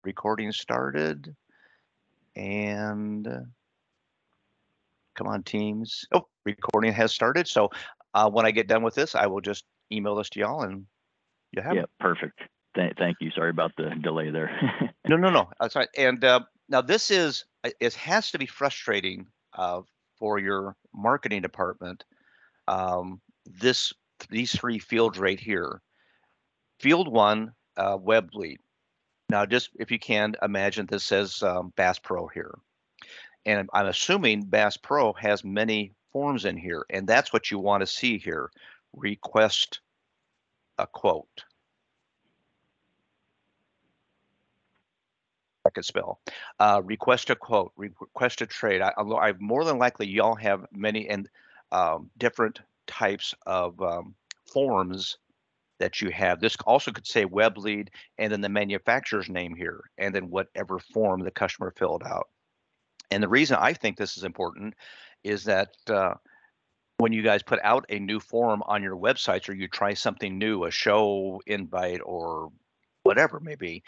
recording started, and come on, Teams. Oh, recording has started. So when I get done with this, I will just email this to y'all, and you have Yeah, them. perfect. Thank you. Sorry about the delay there. No. That's right. And now this is it has to be frustrating for your marketing department. Um, this these three fields right here. Field one, web lead. Now, just if you can imagine, this says Bass Pro here. And I'm assuming Bass Pro has many forms in here, and that's what you want to see here. Request a quote. I could spell. Request a quote. Request a trade. I more than likely y'all have many and different types of forms that you have. This also could say web lead and then the manufacturer's name here, and then whatever form the customer filled out. And the reason I think this is important is that when you guys put out a new form on your websites or you try something new, a show invite or whatever it may be,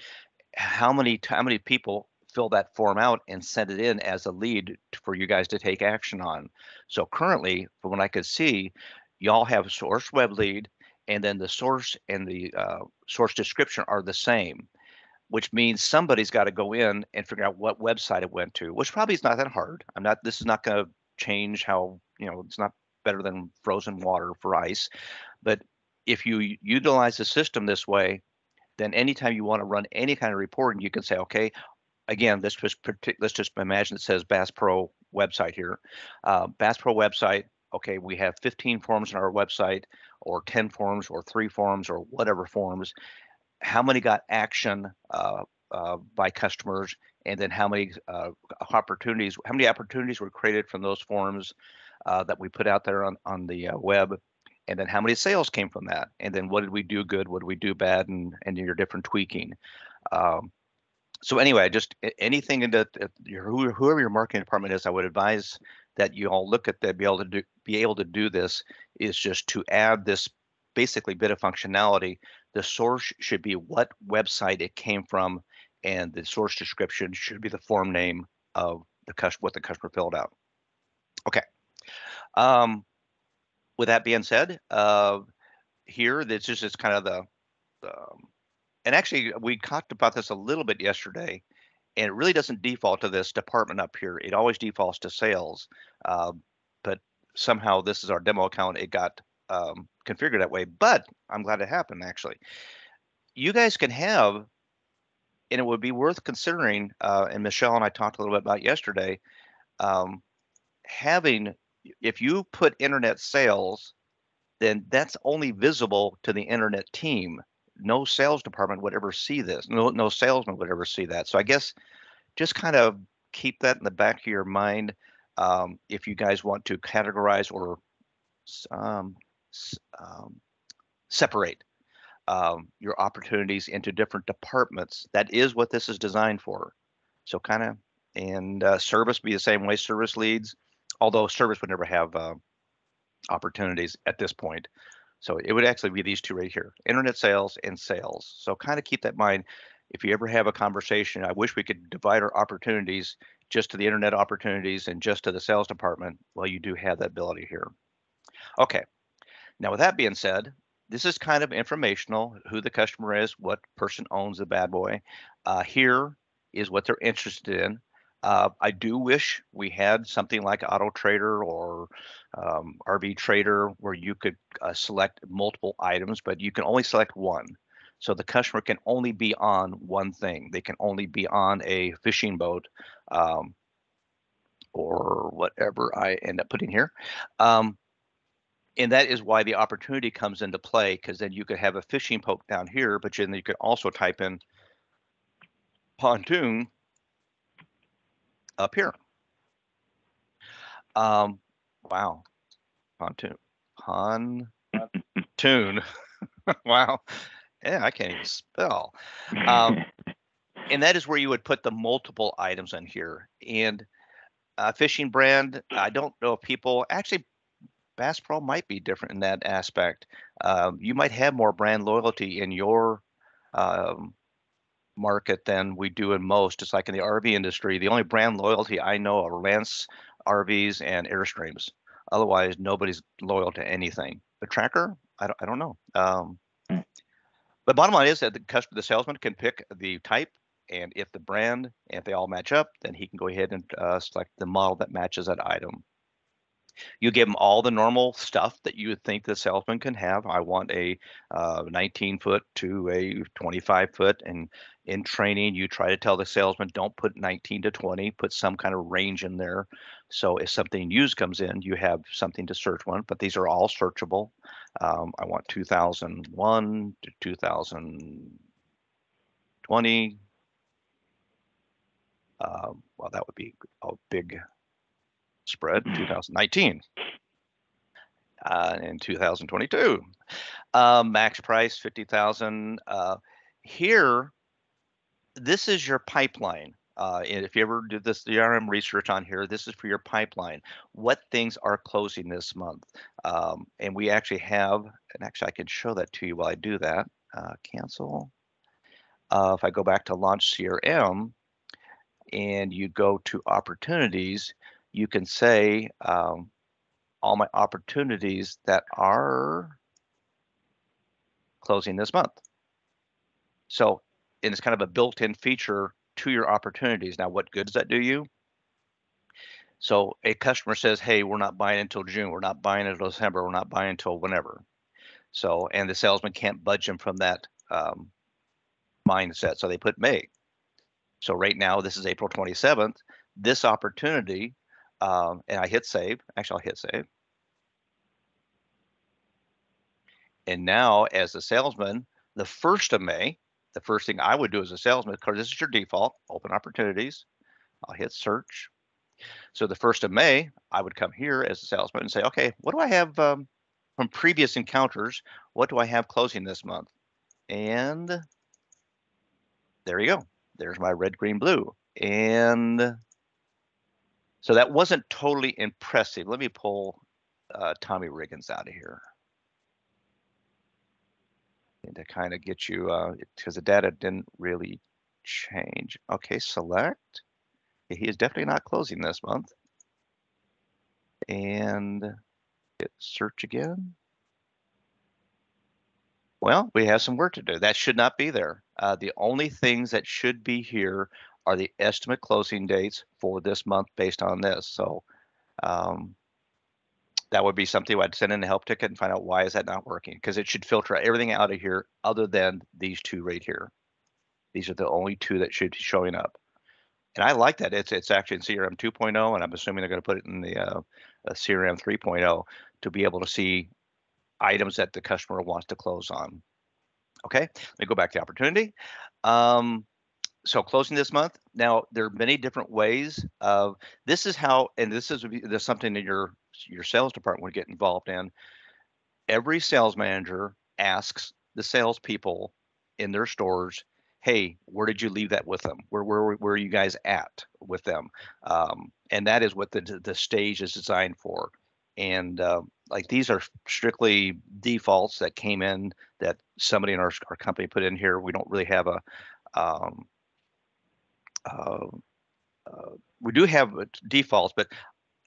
how many people fill that form out and send it in as a lead for you guys to take action on. So currently, from what I could see, y'all have source web lead, and then the source and the source description are the same, which means somebody's got to go in and figure out what website it went to, which probably is not that hard. I'm not. This is not going to change how, it's not better than frozen water for ice. But if you utilize the system this way, then anytime you want to run any kind of reporting, you can say, okay, again, let's just imagine it says Bass Pro website here. Bass Pro website. Okay, we have 15 forms on our website, or 10 forms, or 3 forms, or whatever forms. How many got action by customers, and then how many opportunities were created from those forms that we put out there on the web, and then how many sales came from that, and then what did we do good, what did we do bad, and your different tweaking. Um, so anyway, just anything that whoever your marketing department is, I would advise that you all look at that, be able to do this, is just to add this basically bit of functionality. The source should be what website it came from, and the source description should be the form name of what the customer filled out. Okay. Um, with that being said, here this is just kind of um, and actually we talked about this a little bit yesterday, and it really doesn't default to this department up here. It always defaults to sales, uh, but somehow this is our demo account. It got configured that way, but I'm glad it happened actually. You guys can have, and it would be worth considering, and Michelle and I talked a little bit about yesterday, um, having, if you put internet sales, then that's only visible to the internet team. No sales department would ever see this. No salesman would ever see that. So I guess just kind of keep that in the back of your mind, if you guys want to categorize or um, um, separate your opportunities into different departments. That is what this is designed for. So kind of, and service be the same way, service leads, although service would never have opportunities at this point. So it would actually be these two right here, internet sales and sales. So kind of keep that in mind. If you ever have a conversation, I wish we could divide our opportunities just to the internet opportunities and just to the sales department. Well, you do have that ability here. Okay. Now, with that being said, this is kind of informational, who the customer is, what person owns the bad boy. Here is what they're interested in. I do wish we had something like Auto Trader or RV Trader where you could select multiple items, but you can only select one. So the customer can only be on one thing. They can only be on a fishing boat, um, or whatever I end up putting here. Um, and that is why the opportunity comes into play, because then you could have a fishing poke down here, but then you could also type in pontoon up here. Um, wow, pontoon, pontoon. Wow, yeah, I can't even spell. Um, and that is where you would put the multiple items in here. And fishing brand, I don't know if people actually. Bass Pro might be different in that aspect. You might have more brand loyalty in your um, market than we do in most. It's like in the RV industry, the only brand loyalty I know are Lance RVs and Airstreams. Otherwise, nobody's loyal to anything. The tracker, I don't know. Mm. But bottom line is that the salesman can pick the type, and if the brand, and if they all match up, then he can go ahead and select the model that matches that item. You give them all the normal stuff that you would think the salesman can have. I want a 19 foot to a 25 foot. And in training, you try to tell the salesman, don't put 19 to 20, put some kind of range in there. So if something used comes in, you have something to search one, but these are all searchable. I want 2001 to 2020. Well, that would be a big spread, 2019. In 2022. Max price 50,000. Here, this is your pipeline. And if you ever do this CRM research on here, this is for your pipeline. What things are closing this month? And we actually have, and actually I can show that to you while I do that. Cancel. If I go back to Launch CRM and you go to opportunities, you can say all my opportunities that are closing this month. So, and it's kind of a built-in feature to your opportunities. Now, what good does that do you? So a customer says, hey, we're not buying until June. We're not buying until December. We're not buying until whenever. So, and the salesman can't budge them from that mindset. So they put May. So right now, this is April 27th. This opportunity, and I hit save. Actually, I'll hit save. And now, as a salesman, the 1st of May, the first thing I would do as a salesman, because this is your default, open opportunities. I'll hit search. So the 1st of May, I would come here as a salesman and say, okay, what do I have from previous encounters? What do I have closing this month? And there you go. There's my red, green, blue. And so that wasn't totally impressive. Let me pull Tommy Riggins out of here. And to kind of get you, because the data didn't really change. Okay, select. He is definitely not closing this month. And hit search again. Well, we have some work to do. That should not be there. The only things that should be here are the estimate closing dates for this month based on this. So that would be something I'd send in a help ticket and find out why is that not working, because it should filter everything out of here other than these two right here. These are the only two that should be showing up. And I like that. It's actually in CRM 2.0, and I'm assuming they're going to put it in the CRM 3.0 to be able to see items that the customer wants to close on. Okay, let me go back to the opportunity. So closing this month. Now, there are many different ways of, this is how, and this is something that your sales department would get involved in. Every sales manager asks the salespeople in their stores, hey, where did you leave that with them? Where are you guys at with them? And that is what the stage is designed for. And like these are strictly defaults that came in that somebody in our company put in here. We don't really have a, we do have defaults, but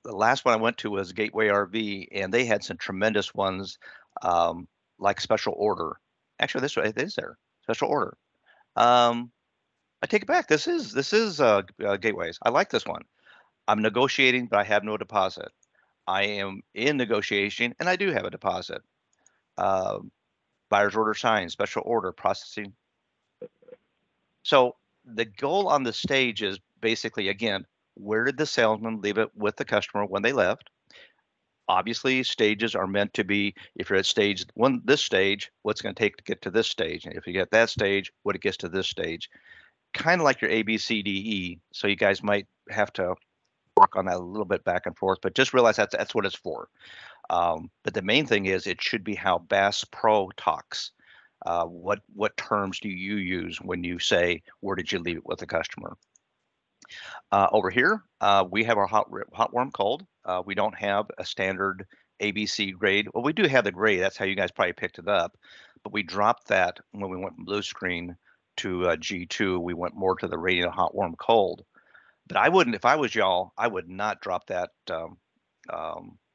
the last one I went to was Gateway RV, and they had some tremendous ones, like special order. Actually, this it is there, special order. I take it back. This is Gateways. I like this one. I'm negotiating, but I have no deposit. I am in negotiation, and I do have a deposit. Buyer's order signed, special order processing. So the goal on the stage is basically, again, where did the salesman leave it with the customer when they left? Obviously, stages are meant to be, if you're at stage one, this stage, what's going to take to get to this stage? And if you get that stage, what it gets to this stage. Kind of like your A, B, C, D, E. So you guys might have to work on that a little bit back and forth, but just realize that's what it's for. But the main thing is it should be how Bass Pro talks. What terms do you use when you say, where did you leave it with the customer? Over here, we have our hot, warm, cold. We don't have a standard ABC grade. Well, we do have the grade. That's how you guys probably picked it up. But we dropped that when we went from blue screen to G2. We went more to the rating of hot, warm, cold. But I wouldn't, if I was y'all, I would not drop that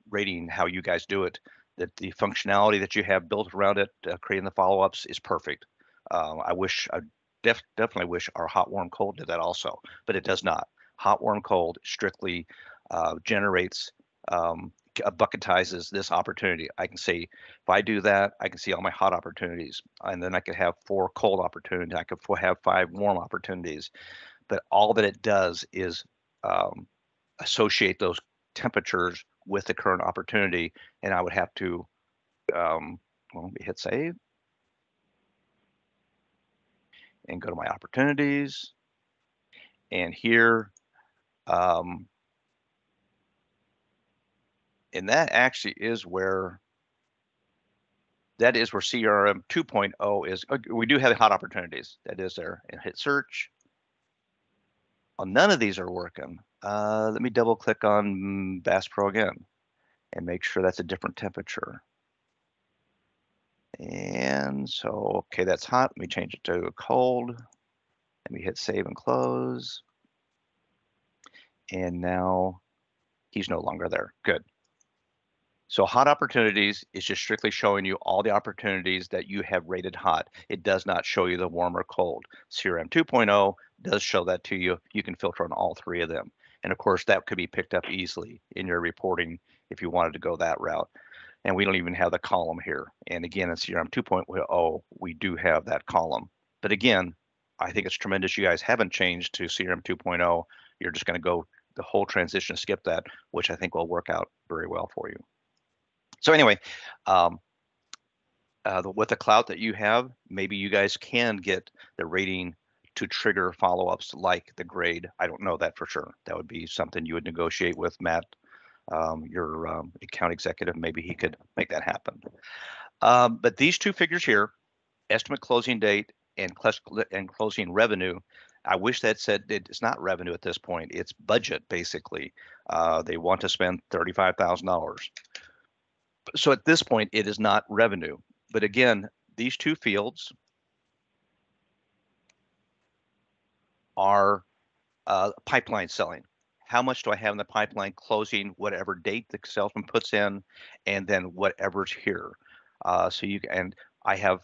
rating how you guys do it. That the functionality that you have built around it, creating the follow-ups is perfect. I definitely wish our hot, warm, cold did that also, but it does not. Hot, warm, cold strictly generates, bucketizes this opportunity. I can say, if I do that, I can see all my hot opportunities, and then I could have 4 cold opportunities. I could have 5 warm opportunities. But all that it does is um, associate those temperatures with the current opportunity, and I would have to well, hit save and go to my opportunities, and here, um, and that actually is where CRM 2.0 is. We do have hot opportunities. That is there, and hit search. Well, none of these are working. Let me double click on Bass Pro again and make sure that's a different temperature. And so, okay, that's hot. Let me change it to cold. Let me hit save and close. And now he's no longer there. Good. So hot opportunities is just strictly showing you all the opportunities that you have rated hot. It does not show you the warm or cold. CRM 2.0 does show that to you. You can filter on all 3 of them. And of course, that could be picked up easily in your reporting if you wanted to go that route. And we don't even have the column here. And again, in CRM 2.0, we do have that column. But again, I think it's tremendous you guys haven't changed to CRM 2.0. You're just going to go the whole transition, skip that, which I think will work out very well for you. So anyway, with the clout that you have, maybe you guys can get the rating to trigger follow-ups like the grade. I don't know that for sure. That would be something you would negotiate with Matt, your account executive. Maybe he could make that happen. But these 2 figures here, estimate closing date and closing revenue, I wish that said it's not revenue at this point. It's budget, basically. They want to spend $35,000. So at this point, it is not revenue. But again, these 2 fields are pipeline selling. How much do I have in the pipeline closing whatever date the salesman puts in, and then whatever's here. And I have,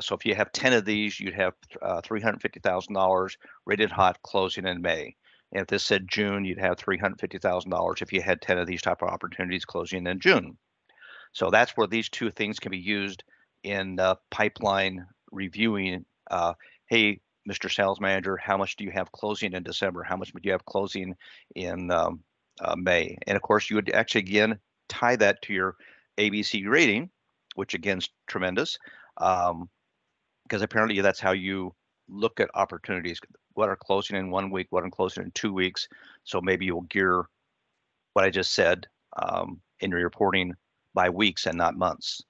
so if you have 10 of these, you'd have $350,000 rated hot closing in May. And if this said June, you'd have $350,000 if you had 10 of these type of opportunities closing in June. So that's where these 2 things can be used in pipeline reviewing. Hey, Mr. Sales Manager, how much do you have closing in December? How much do you have closing in May? And of course, you would actually, again, tie that to your ABC rating, which again is tremendous, because apparently that's how you look at opportunities. What are closing in 1 week? What are closing in 2 weeks? So maybe you'll gear what I just said in your reporting by weeks and not months.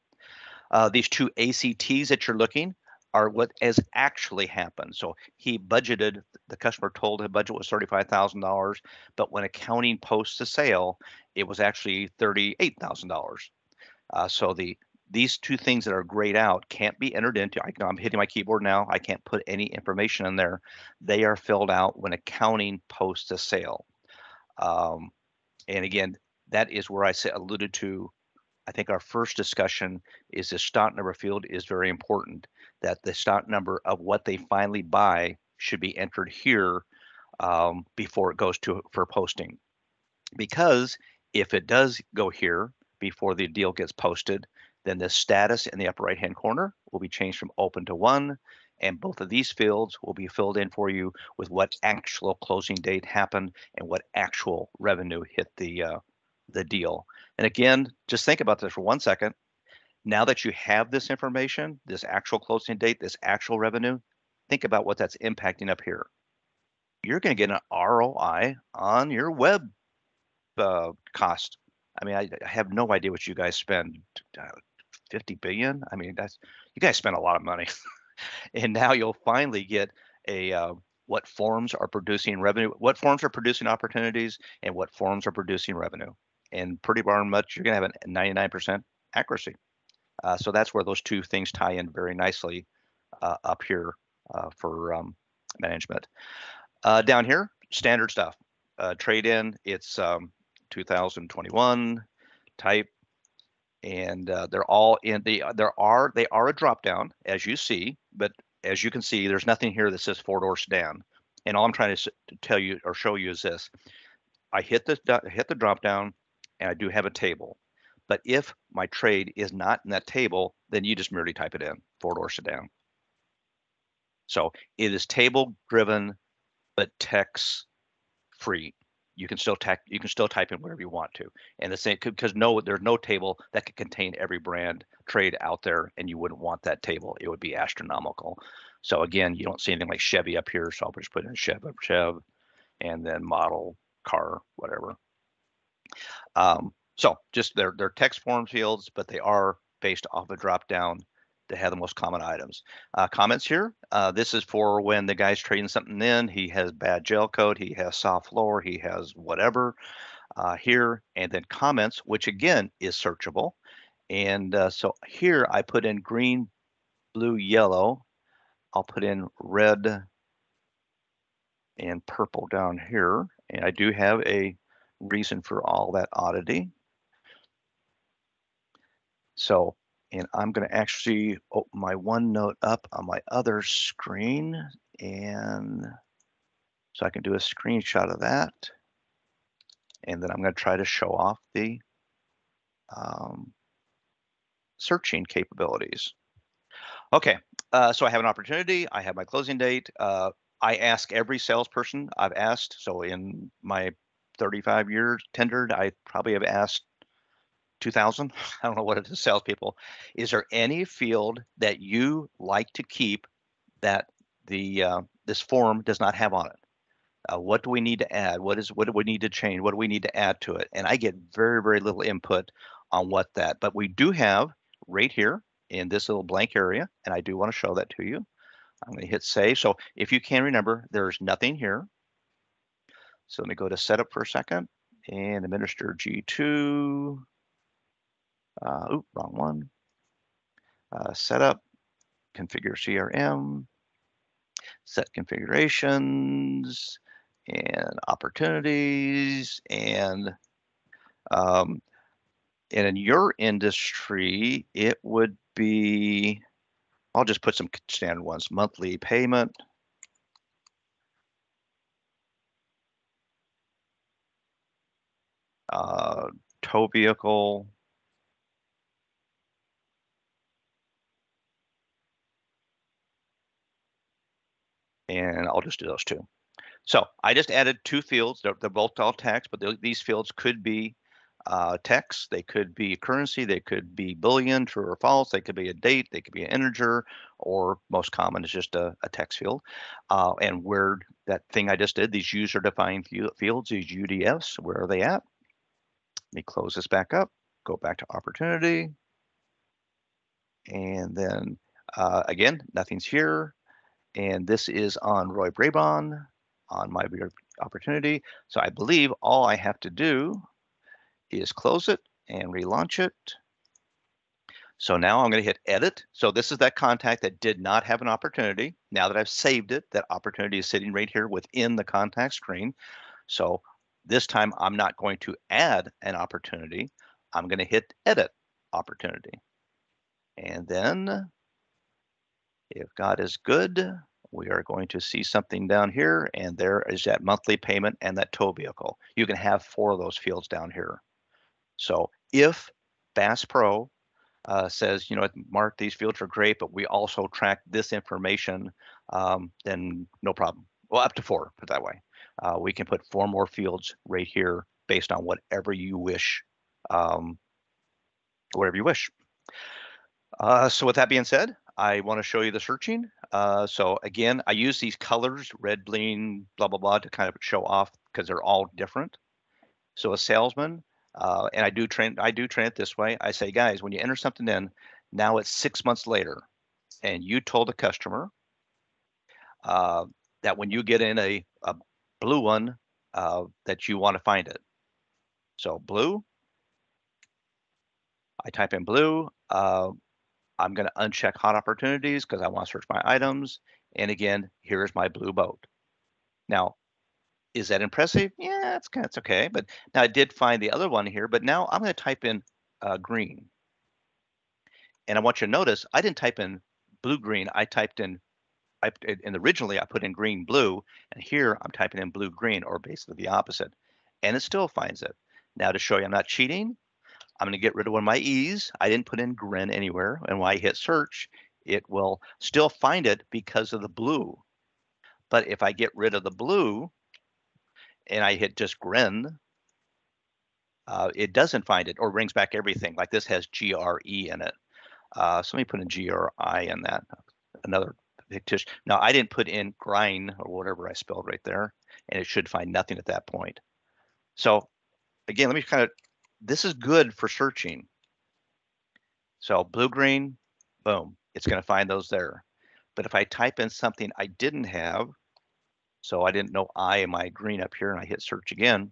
These 2 ACTs that you're looking are what has actually happened. So he budgeted, the customer told his budget was $35,000, but when accounting posts the sale, it was actually $38,000. So these 2 things that are grayed out can't be entered into. I'm hitting my keyboard now. I can't put any information in there. They are filled out when accounting posts a sale. And again, that is where I alluded to. I think our first discussion is the stock number field is very important, that the stock number of what they finally buy should be entered here before it goes for posting. Because if it does go here before the deal gets posted, then the status in the upper right-hand corner will be changed from open to 1, and both of these fields will be filled in for you with what actual closing date happened and what actual revenue hit the deal. And again, just think about this for 1 second. Now that you have this information, this actual closing date, this actual revenue, think about what that's impacting up here. You're going to get an ROI on your web cost. I mean, I have no idea what you guys spend. 50 billion. I mean, you guys spend a lot of money. And now you'll finally get a what forms are producing revenue, what forms are producing opportunities, and what forms are producing revenue. And pretty darn much, you're going to have a 99% accuracy. So that's where those 2 things tie in very nicely up here for management. Down here, standard stuff. Trade in, it's 2021 type, and they're all in the they are a drop down, as you see, but as you can see, there's nothing here that says four-door sedan. And all I'm trying to tell you or show you is this: I hit the drop down, and I do have a table. But if my trade is not in that table, then you just merely type it in, four-door sedan. So it is table driven, but text free. You can still type in whatever you want to, and the same because there's no table that could contain every brand trade out there, and you wouldn't want that table. It would be astronomical. So again, you don't see anything like Chevy up here, so I'll just put in Chev, and then model, car, whatever. So just they're text form fields, but they are based off a drop down to have the most common items. Comments here. This is for when the guy's trading something in. He has bad gel coat. He has soft floor. He has whatever here. And then comments, which again is searchable. And so here I put in green, blue, yellow. I'll put in red and purple down here. And I do have a reason for all that oddity. So, and I'm going to actually open my OneNote up on my other screen, and so I can do a screenshot of that. And then I'm going to try to show off the searching capabilities. Okay, so I have an opportunity. I have my closing date. I ask every salesperson I've asked. So in my 35 years tendered, I probably have asked 2,000. I don't know what it is, salespeople. Is there any field that you like to keep that this form does not have on it? What do we need to add? What do we need to change? What do we need to add to it? And I get very, very little input on what that. But we do have right here in this little blank area, and I do want to show that to you. I'm going to hit save. So if you can remember, there's nothing here. So let me go to setup for a second and administer G2. Wrong one. Setup, configure CRM, set configurations, and opportunities. And in your industry, it would be, I'll just put some standard ones, monthly payment. Tow vehicle. And I'll just do those two. So I just added two fields. They're both all text, but these fields could be text. They could be currency. They could be Boolean, true or false. They could be a date. They could be an integer, or most common is just a text field. And where that thing I just did, these user-defined fields, these UDFs, where are they at? Let me close this back up, go back to opportunity. And then again, nothing's here. And this is on Roy Brabon on my opportunity. So I believe all I have to do is close it and relaunch it. So now I'm going to hit edit. So this is that contact that did not have an opportunity. Now that I've saved it, that opportunity is sitting right here within the contact screen. So this time I'm not going to add an opportunity. I'm going to hit edit opportunity. And then if God is good, we are going to see something down here, and there is that monthly payment and that tow vehicle. You can have 4 of those fields down here. So if Bass Pro says, you know, Mark, these fields are great, but we also track this information, then no problem. Well, up to 4, put it that way. We can put 4 more fields right here based on whatever you wish, whatever you wish. So with that being said, I want to show you the searching. So again, I use these colors, red, green, blah, blah, blah, to kind of show off because they're all different. So a salesman, and I do train it this way. I say, guys, when you enter something in, now it's 6 months later, and you told the customer that when you get in a blue one, that you want to find it. So blue, I type in blue. I'm going to uncheck hot opportunities because I want to search my items. And again, here's my blue boat. Now, is that impressive? Yeah, it's okay. But now I did find the other one here, but now I'm going to type in green. And I want you to notice I didn't type in blue green. And originally I put in green blue, and here I'm typing in blue green, or basically the opposite. And it still finds it. Now to show you I'm not cheating, I'm going to get rid of one of my E's. I didn't put in grin anywhere. And when I hit search, it will still find it because of the blue. But if I get rid of the blue and I hit just grin, it doesn't find it or brings back everything. Like this has GRE in it. So let me put in GRI in that. Another fictitious. Now I didn't put in grind or whatever I spelled right there, and it should find nothing at that point. So again, let me this is good for searching. So blue, green, boom, it's going to find those there. But if I type in something I didn't have, so I didn't know I in my green up here, and I hit search again,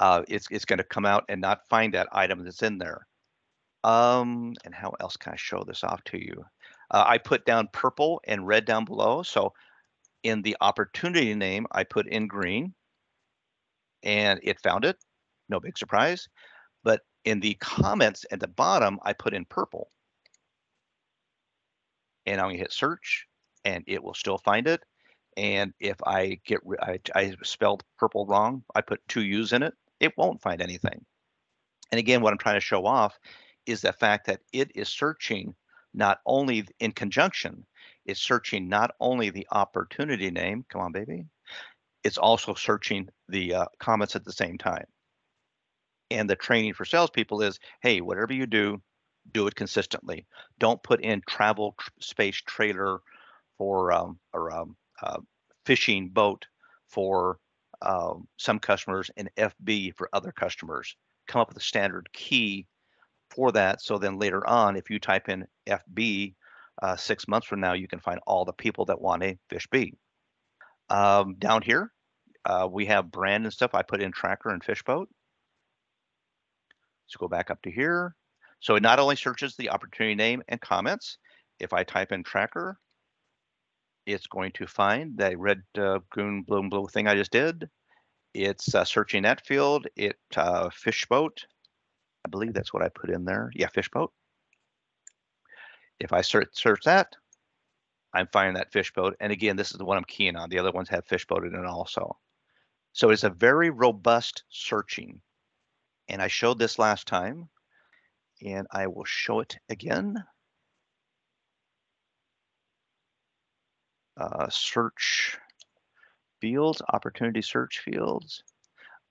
it's going to come out and not find that item that's in there. And how else can I show this off to you? I put down purple and red down below. So in the opportunity name, I put in green, and it found it. No big surprise. But in the comments at the bottom, I put in purple. And I'm going to hit search, and it will still find it. And if I I spelled purple wrong, I put two U's in it, it won't find anything. And again, what I'm trying to show off is the fact that it is searching not only in conjunction, it's searching not only the opportunity name, come on, baby, it's also searching the comments at the same time. And the training for salespeople is, hey, whatever you do it consistently. Don't put in travel space trailer for fishing boat for some customers and FB for other customers. Come up with a standard key for that. So then later on, if you type in FB 6 months from now, you can find all the people that want a fish B. Down here, we have brand and stuff. I put in tracker and fish boat. Let's go back up to here. So it not only searches the opportunity name and comments. If I type in tracker, it's going to find that red, green, blue thing I just did. It's searching that field. Fish boat. I believe that's what I put in there. Yeah, fish boat. If I search that, I'm finding that fish boat. And again, this is the one I'm keying on. The other ones have fish boat in it also. So it's a very robust searching. And I showed this last time, and I will show it again. Search fields, opportunity search fields.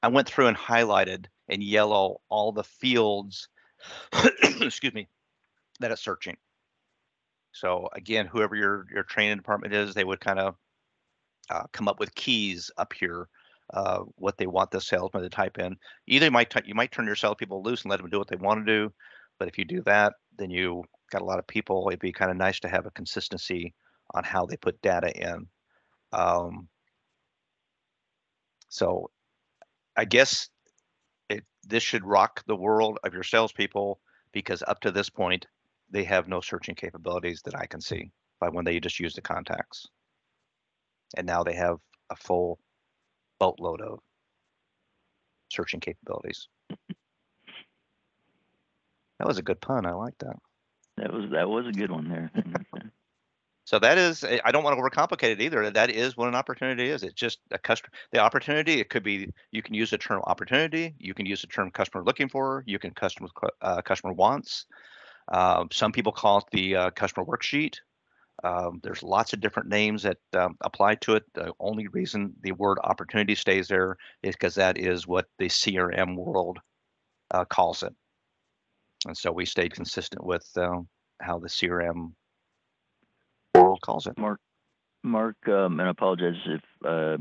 I went through and highlighted in yellow all the fields, excuse me, that it's searching. So again, whoever your training department is, they would kind of come up with keys up here, what they want the salesman to type in. Either you might turn your salespeople loose and let them do what they want to do, but if you do that, then you got a lot of people. It'd be kind of nice to have a consistency on how they put data in. So I guess this should rock the world of your salespeople, because up to this point, they have no searching capabilities that I can see by when they just use the contacts. And now they have a full boatload of searching capabilities. That was a good pun. I like that. That was a good one there. So that is, I don't want to overcomplicate it either. That is what an opportunity is. It's just a customer, the opportunity. It could be, you can use the term opportunity. You can use the term customer looking for. You can customer wants. Some people call it the customer worksheet. There's lots of different names that apply to it. The only reason the word opportunity stays there is because that is what the CRM world calls it. And so we stayed consistent with how the CRM world calls it. Mark, and I apologize if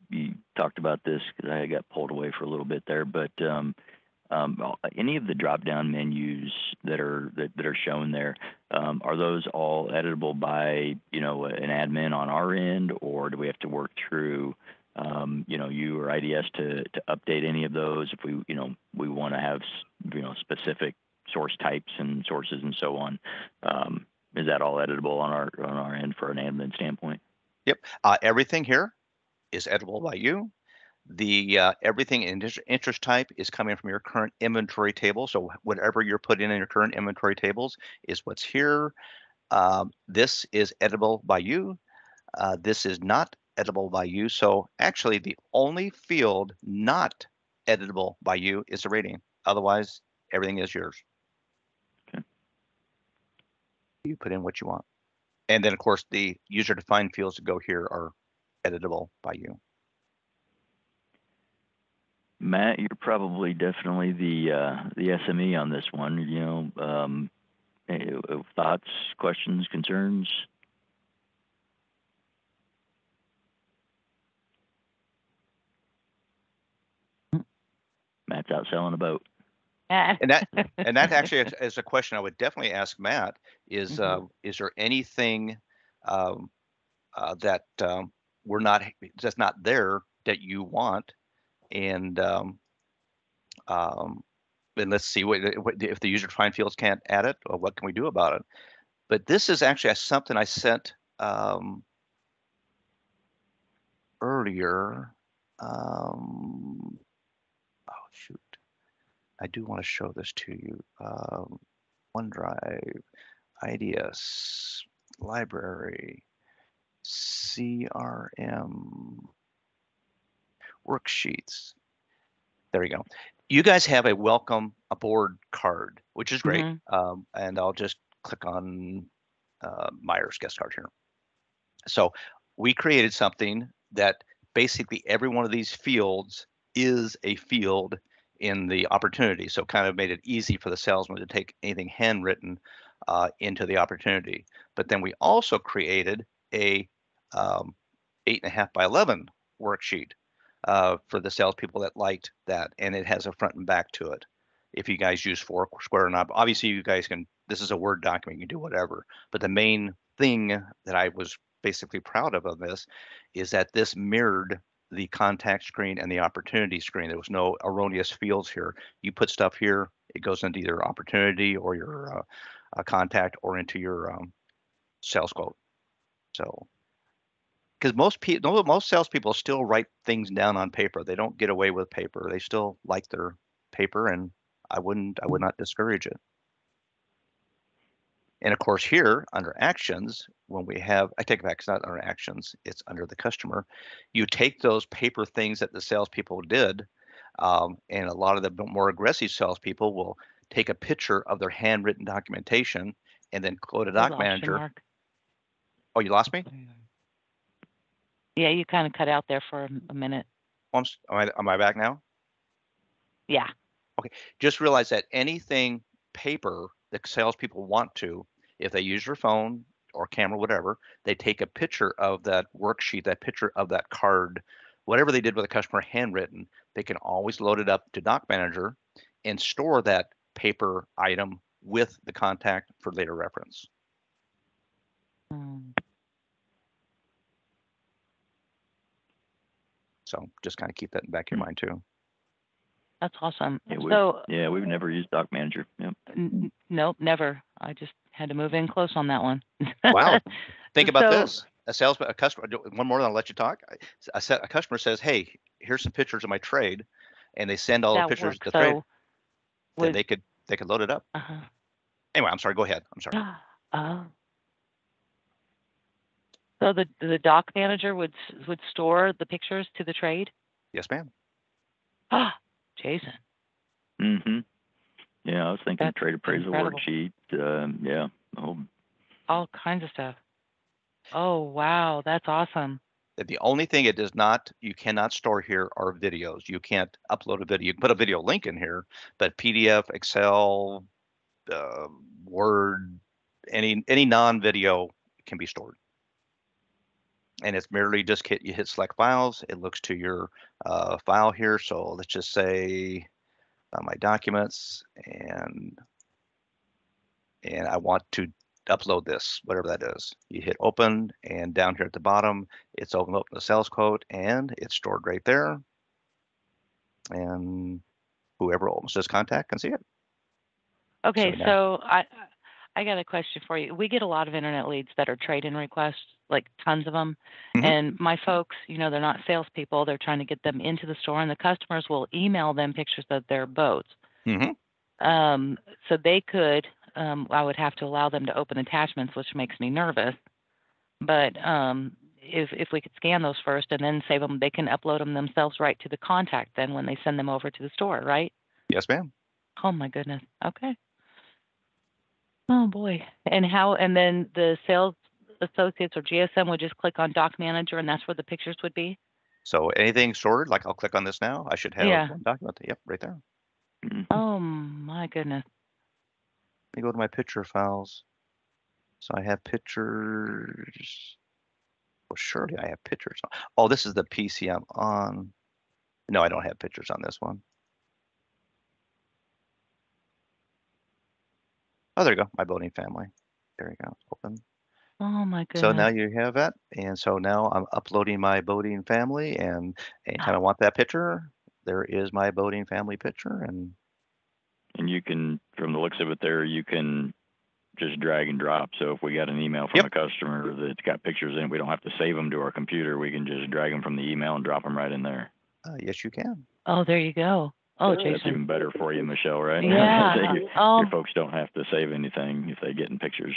you talked about this because I got pulled away for a little bit there, but any of the drop-down menus that are shown there, are those all editable by an admin on our end, or do we have to work through you or IDS to update any of those if we want to have specific source types and sources and so on? is that all editable on our end for an admin standpoint? Yep. Everything here is editable by you. The everything in interest type is coming from your current inventory table. So whatever you're putting in your current inventory tables is what's here. This is editable by you. This is not editable by you. So actually, the only field not editable by you is the rating. Otherwise, everything is yours. Okay. You put in what you want. And then, of course, the user-defined fields that go here are editable by you. Matt, you're probably definitely the SME on this one. You know, thoughts, questions, concerns? Matt's out selling a boat. And that actually is a question I would definitely ask Matt. Is there anything that we're not that's not there that you want? And let's see what if the user-defined fields can't add it, or what can we do about it? But this is actually something I sent earlier. Oh shoot, I do want to show this to you. OneDrive, IDS, library, CRM, worksheets. There we go. You guys have a welcome aboard card, which is great. And I'll just click on Myers guest card here. So we created something that basically every one of these fields is a field in the opportunity. So kind of made it easy for the salesman to take anything handwritten into the opportunity. But then we also created a 8.5 by 11 worksheet for the salespeople that liked that, and it has a front and back to it. If you guys use Foursquare or not, obviously you guys can. This is a Word document; you can do whatever. But the main thing that I was basically proud of this is that this mirrored the contact screen and the opportunity screen. There was no erroneous fields here. You put stuff here, it goes into either opportunity or your contact or into your sales quote. So, because most salespeople still write things down on paper. They don't get away with paper. They still like their paper, and I would not discourage it. And of course, here under actions, when we have, I take it back, it's not under actions, it's under the customer. You take those paper things that the salespeople did, and a lot of the more aggressive salespeople will take a picture of their handwritten documentation and then go to Doc Manager. Mark. Oh, you lost me? Yeah, you kind of cut out there for a minute. Am I back now? Yeah. Okay. Just realize that anything paper that salespeople want to, if they use their phone or camera, whatever, they take a picture of that worksheet, that picture of that card, whatever they did with a customer handwritten, they can always load it up to Doc Manager and store that paper item with the contact for later reference. So just kind of keep that in the back of your mind too. That's awesome. Yeah, we've never used Doc Manager. Yep. Nope, never. I just had to move in close on that one. Wow. Think about this. A customer, one more, and I'll let you talk. A customer says, "Hey, here's some pictures of my trade," and they send all the pictures to the trade. Then they could load it up. Anyway, I'm sorry. Go ahead. I'm sorry. So the Doc Manager would store the pictures to the trade? Yes, ma'am. Jason. Yeah, I was thinking trade appraisal worksheet. Yeah. All kinds of stuff. Oh, wow. That's awesome. The only thing it does not, you cannot store here are videos. You can't upload a video. You can put a video link in here, but PDF, Excel, Word, any non-video can be stored. And it's merely just you hit select files. It looks to your file here. So let's just say my documents, and I want to upload this, whatever that is. You hit open, and down here at the bottom, it's open up the sales quote, and it's stored right there. And whoever says contact can see it. Okay, so I got a question for you. We get a lot of internet leads that are trade-in requests, like tons of them. Hmm. And my folks, they're not salespeople. They're trying to get them into the store, and the customers will email them pictures of their boats. Hmm. So they could, I would have to allow them to open attachments, which makes me nervous. But if we could scan those first and then save them, they can upload them themselves right to the contact then when they send them over to the store, right? Yes, ma'am. Oh my goodness. Okay. Oh boy. And then the sales associates or GSM would just click on Doc Manager and that's where the pictures would be? So anything stored, like I'll click on this now. I should have Yeah. one document. Yep, right there. Mhm. Oh my goodness. Let me go to my picture files. So I have pictures. Well, surely I have pictures. Oh, this is the PC I'm on. No, I don't have pictures on this one. Oh, there you go. My boating family. There you go. Open. Oh my So now goodness. you have that. And so now I'm uploading my boating family, and anytime I Oh, want that picture, there is my boating family picture. And And you can, from the looks of it there, you can just drag and drop. So if we got an email from yep, a customer that's got pictures in it, we don't have to save them to our computer. We can just drag them from the email and drop them right in there. yes, you can. oh, there you go. Oh, That's Jason. even better for you, Michelle, right? Yeah. Your folks don't have to save anything if they get in pictures.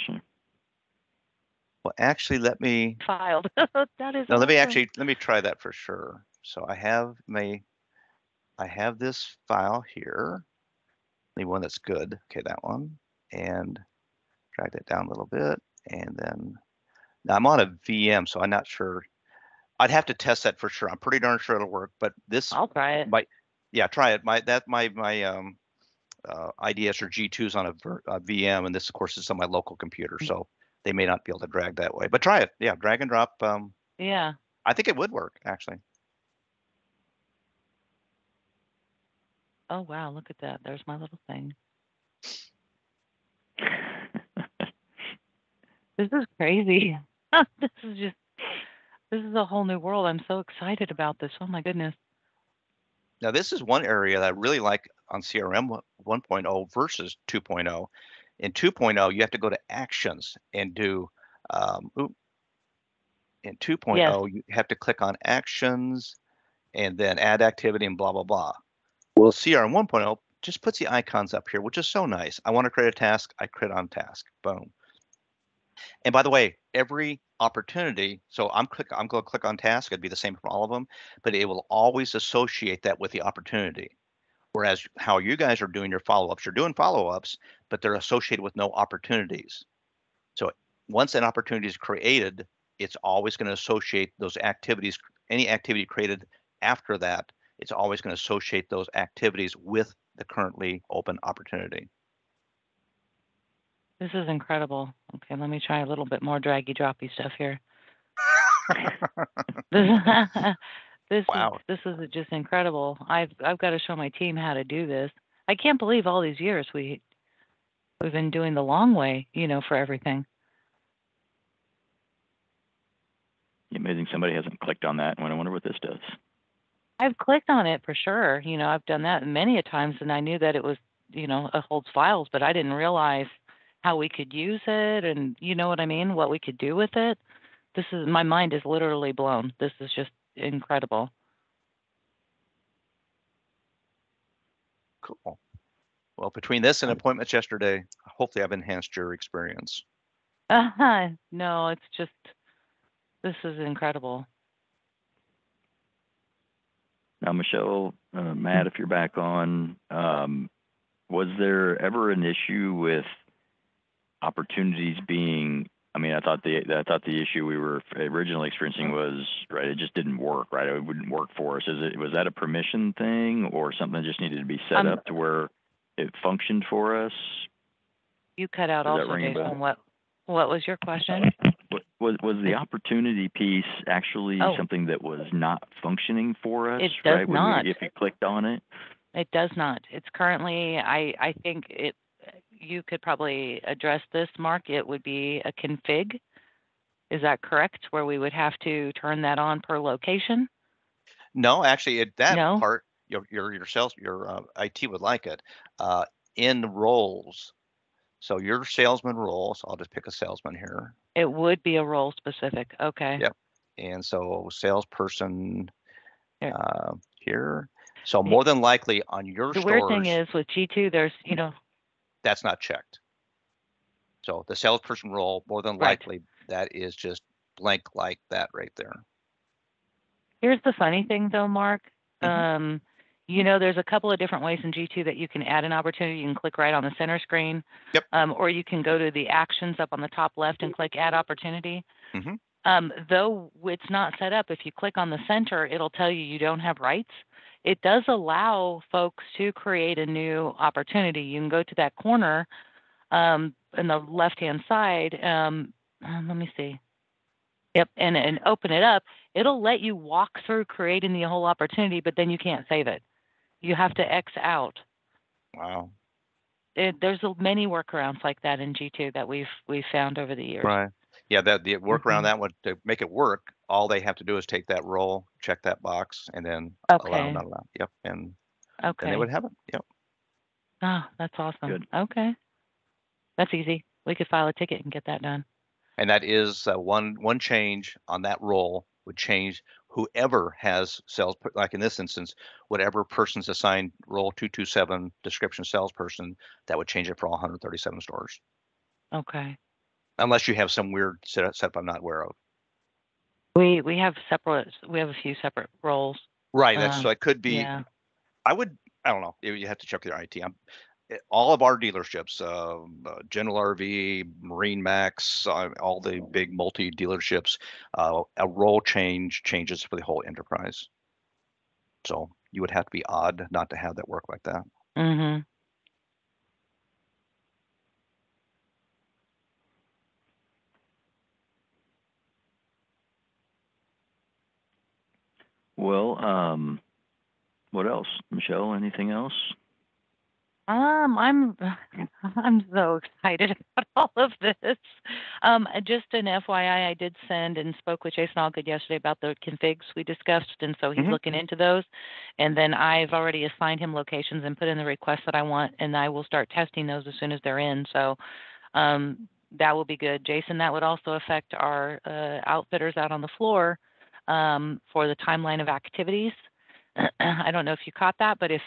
Well, actually, let me Filed. That is no, awesome. let me try that for sure. So I have this file here, the one that's good. Okay, that one, and drag that down a little bit, and then now I'm on a VM, so I'm not sure. I'd have to test that for sure. I'm pretty darn sure it'll work, but this I'll try it. might, yeah, try it. My IDS or G2 is on a VM, and this of course is on my local computer, so they may not be able to drag that way. But try it. Yeah, drag and drop. Yeah. I think it would work actually. Oh wow, look at that. There's my little thing. This is crazy. This is just this is a whole new world. I'm so excited about this. Oh my goodness. Now this is one area that I really like on CRM 1.0 versus 2.0. In 2.0, you have to go to actions and do. Oop, in Yes. 2.0, you have to click on actions and then add activity and blah blah blah. Well, CRM 1.0 just puts the icons up here, which is so nice. I want to create a task, I create on task. Boom. And by the way, every opportunity, so I'm going to click on task, it'd be the same for all of them, but it will always associate that with the opportunity. Whereas how you guys are doing your follow-ups, you're doing follow-ups, but they're associated with no opportunities. So once an opportunity is created, it's always going to associate those activities, any activity created after that, it's always going to associate those activities with the currently open opportunity. This is incredible. Okay, let me try a little bit more draggy droppy stuff here. This Wow. this is just incredible. I've got to show my team how to do this. I can't believe all these years we've been doing the long way, for everything. Amazing somebody hasn't clicked on that one. I wonder what this does. I've clicked on it for sure. I've done that many a times, and I knew that it was, it holds files, but I didn't realize how we could use it, and you know what I mean, what we could do with it. My mind is literally blown. This is just incredible. Cool. Well, between this and appointments yesterday, hopefully I've enhanced your experience. No, it's just this is incredible. Now, Michelle, Matt, if you're back on, was there ever an issue with opportunities being? I mean, I thought the issue we were originally experiencing was right. It just didn't work. Right, it wouldn't work for us. Was that a permission thing or something that just needed to be set up to where it functioned for us? You cut out Does that also, ring a bell? Jason. What was your question? Was the opportunity piece actually Oh, something that was not functioning for us? it does Right, not. if you clicked on it. It does not. It's currently, I think you could probably address this, Mark. It would be a config. Is that correct? Where we would have to turn that on per location? No, actually, that No? part, your sales, your IT would like it. In roles, So your salesman role, so I'll just pick a salesman here. It would be a role specific. Okay. Yep. And so salesperson Here. here. So more than likely on your The weird thing stores, is with G2, there's, that's not checked. So the salesperson role, more than Right. likely, that is just blank like that right there. Here's the funny thing though, Mark. Mhm. There's a couple of different ways in G2 that you can add an opportunity. You can click right on the center screen. Yep. Or you can go to the actions up on the top left and click add opportunity. Mm-hmm. Though it's not set up, if you click on the center, it'll tell you you don't have rights. It does allow folks to create a new opportunity. You can go to that corner in the left-hand side. Let me see. Yep, and open it up. It'll let you walk through creating the whole opportunity, but then you can't save it. You have to X out. Wow. There's many workarounds like that in G2 that we've found over the years. Right. Yeah, that the work around that one to make it work, all they have to do is take that role, check that box, and then allow, Okay. not allow. Yep. And Okay. then they would have it. Yep. Oh, that's awesome. Good. Okay. That's easy. We could file a ticket and get that done. And that is one change on that role would change whoever has sales, like in this instance, whatever person's assigned role 227 description salesperson, that would change it for all 137 stores. Okay. Unless you have some weird setup I'm not aware of. We have a few separate roles. Right. So it could be, Yeah. I don't know. You have to check with your IT. All of our dealerships, General RV, Marine Max, all the big multi dealerships, a role changes for the whole enterprise. So you would have to be odd not to have that work like that. Mm-hmm. Well, what else, Michelle? Anything else? I'm so excited about all of this. Just an FYI, I did send and spoke with Jason Allgood yesterday about the configs we discussed, and so he's looking into those. And then I've already assigned him locations and put in the requests that I want, and I will start testing those as soon as they're in. So that will be good. Jason, that would also affect our outfitters out on the floor for the timeline of activities. I don't know if you caught that, but if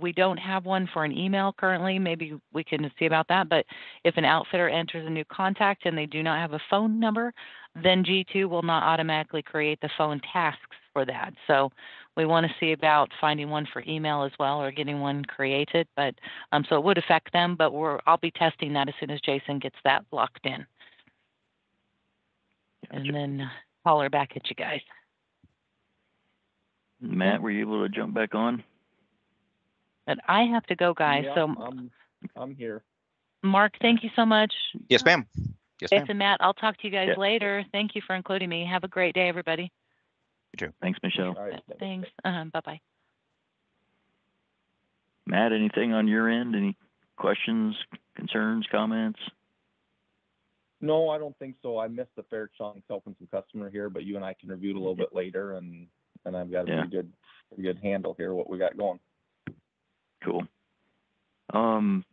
we don't have one for an email currently, maybe we can see about that. But if an outfitter enters a new contact and they do not have a phone number, then G2 will not automatically create the phone tasks for that. So we want to see about finding one for email as well, or getting one created. But so it would affect them, but I'll be testing that as soon as Jason gets that locked in. Gotcha. And then holler back at you guys. Matt, were you able to jump back on? But I have to go, guys. Yeah, so I'm here. Mark, thank you so much. Yes, ma'am. Yes, ma'am. Jason, Matt, I'll talk to you guys later. Thank you for including me. Have a great day, everybody. You too. Thanks, Michelle. All right. Thanks. Bye-bye. Matt, anything on your end? Any questions, concerns, comments? No, I don't think so. I missed a fair chunk helping some customer here, but you and I can review it a little bit later, and I've got a pretty good handle here what we got going. Cool. And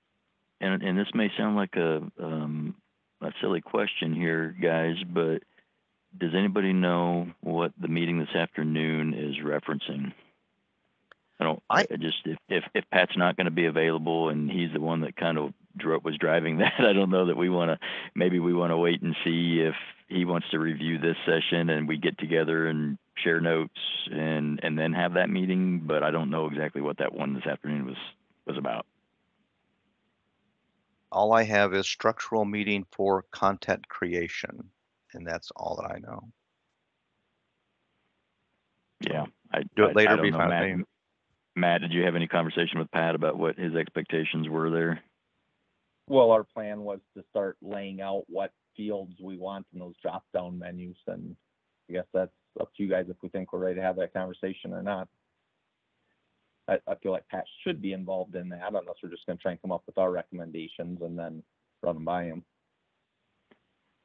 this may sound like a silly question here, guys, but does anybody know what the meeting this afternoon is referencing? I just if Pat's not going to be available and he's the one that kind of was driving that, I don't know that we want to wait and see if he wants to review this session and we get together and share notes and then have that meeting. But I don't know exactly what that one this afternoon was about. All I have is structural meeting for content creation, and that's all that I know. Yeah, do it later. I don't be know, fine. Matt, did you have any conversation with Pat about what his expectations were there? Well, our plan was to start laying out what fields we want in those drop-down menus, and I guess that's up to you guys if we think we're ready to have that conversation or not. I feel like Pat should be involved in that, unless we're just going to try and come up with our recommendations and then run them by him.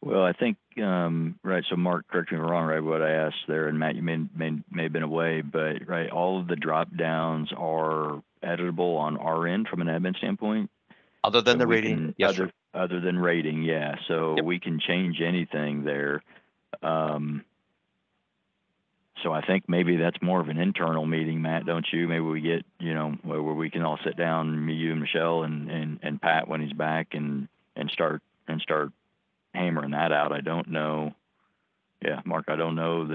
Well, I think right. So, Mark, correct me if I'm wrong. Right, what I asked there, and Matt, you may have been away, but right, all of the drop downs are editable on our end from an admin standpoint. Other than So the we rating, can, yes, sir. other than rating, yeah. So Yep. we can change anything there. So I think maybe that's more of an internal meeting, Matt, don't you? Maybe we get, where we can all sit down, me, you, and Michelle, and Pat when he's back, and start hammering that out. I don't know. Yeah, Mark, I don't know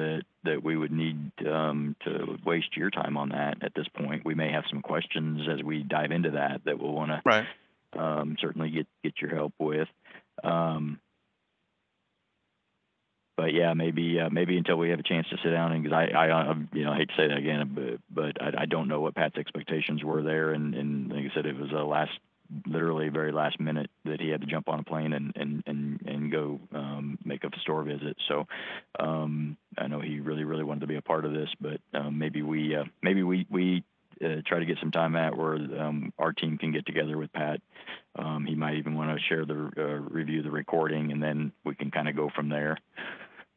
that we would need to waste your time on that at this point. We may have some questions as we dive into that we'll want to Right. certainly get your help with. But yeah, maybe until we have a chance to sit down, and because I hate to say that again, but I don't know what Pat's expectations were there, and like I said, it was literally very last minute that he had to jump on a plane and go make a store visit. So I know he really wanted to be a part of this, but maybe we try to get some time where our team can get together with Pat. He might even want to share review the recording, and then we can kind of go from there.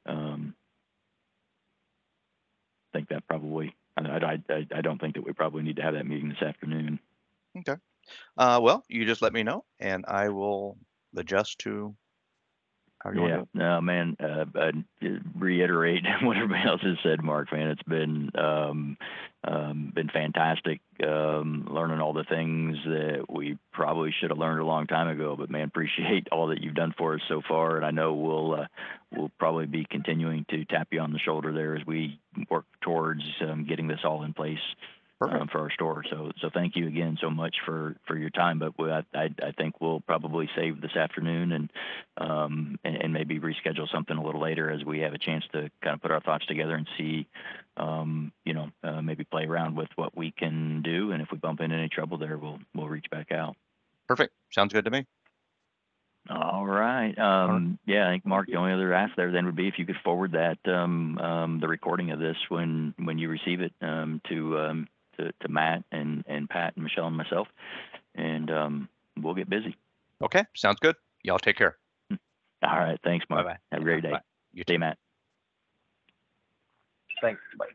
I think that probably. I don't think that we probably need to have that meeting this afternoon. Okay. Well, you just let me know, and I will adjust to how you want to do it. No, man. I'd reiterate what everybody else has said, Mark. Man, it's been fantastic. Learning all the things that we probably should have learned a long time ago. But man, appreciate all that you've done for us so far, and I know we'll probably be continuing to tap you on the shoulder there as we work towards getting this all in place. For our store. So thank you again so much for your time. But I think we'll probably save this afternoon and maybe reschedule something a little later as we have a chance to kind of put our thoughts together and see, maybe play around with what we can do. And if we bump into any trouble there, we'll reach back out. Perfect. Sounds good to me. All right. Yeah, I think Mark, the only other ask there then would be if you could forward that the recording of this when you receive it to Matt and Pat and Michelle and myself, and we'll get busy. Okay, sounds good. Y'all take care. All right, thanks, Mark. Bye-bye. Have a great day. Bye. You See too. you, Matt. Thanks. Bye.